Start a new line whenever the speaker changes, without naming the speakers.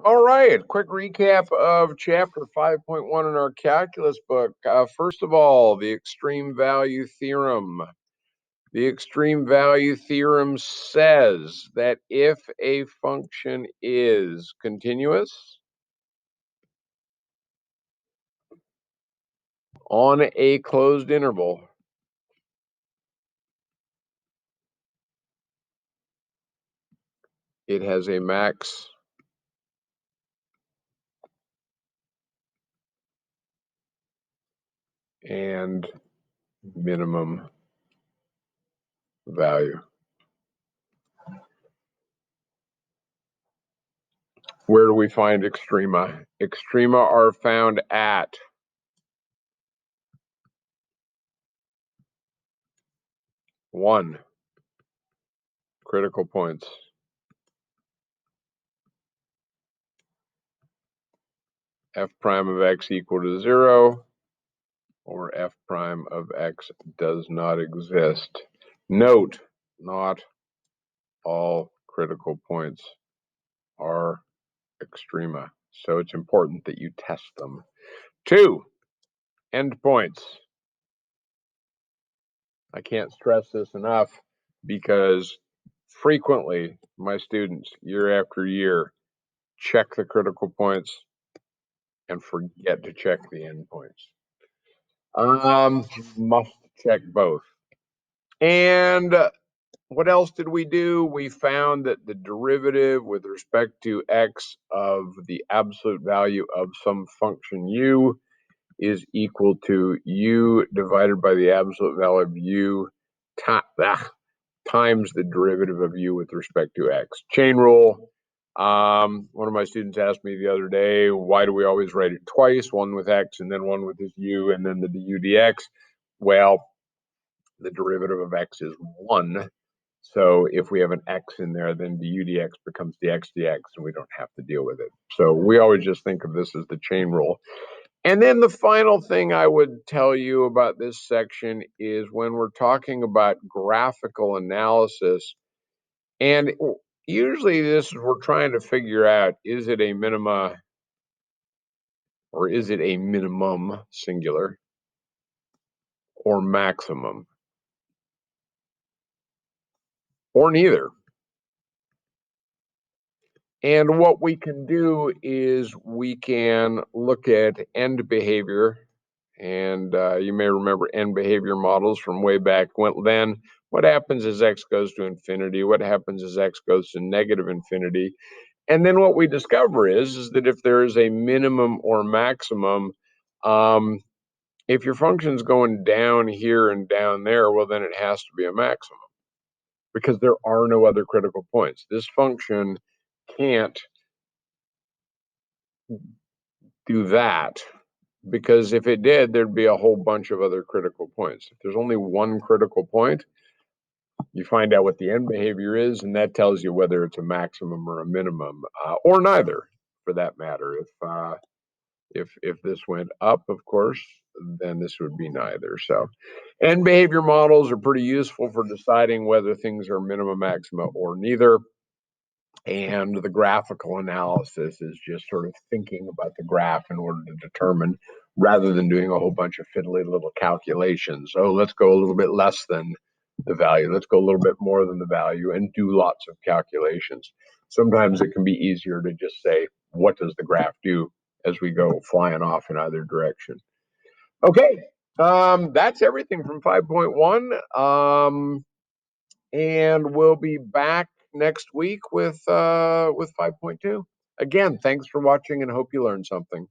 All right, quick recap of chapter 5.1 in our calculus book. First of all, the extreme value theorem. The extreme value theorem says that if a function is continuous on a closed interval, it has a max and minimum value. Where do we find extrema? Extrema are found at 1 critical points. F prime of x equal to 0, or f prime of x does not exist. Note, not all critical points are extrema, so it's important that you test them. 2, endpoints. I can't stress this enough because frequently my students, year after year, check the critical points and forget to check the endpoints. Must check both. And what else did we do? We found that the derivative with respect to x of the absolute value of some function u is equal to u divided by the absolute value of u times the derivative of u with respect to x. Chain rule. One of my students asked me the other day, why do we always write it twice, one with x and then one with this u and then the du dx? Well, the derivative of x is 1. So if we have an x in there, then du dx becomes dx dx, and we don't have to deal with it. So we always just think of this as the chain rule. And then the final thing I would tell you about this section is when we're talking about graphical analysis, and usually this is we're trying to figure out, is it a minima or is it a minimum singular or maximum or neither? And what we can do is we can look at end behavior. And you may remember end behavior models from way back then. What happens as x goes to infinity? What happens as x goes to negative infinity? And then what we discover is that if there is a minimum or maximum, if your function's going down here and down there, well, then it has to be a maximum because there are no other critical points. This function can't do that, because if it did, there'd be a whole bunch of other critical points. If there's only one critical point, you find out what the end behavior is, and that tells you whether it's a maximum or a minimum, or neither, for that matter. If this went up, of course, then this would be neither. So, end behavior models are pretty useful for deciding whether things are minima, maxima, or neither. And the graphical analysis is just sort of thinking about the graph in order to determine, rather than doing a whole bunch of fiddly little calculations. Oh, let's go a little bit less than the value. Let's go a little bit more than the value and do lots of calculations. Sometimes it can be easier to just say, what does the graph do as we go flying off in either direction? Okay, that's everything from 5.1. And we'll be back next week with 5.2. Again, thanks for watching and hope you learned something.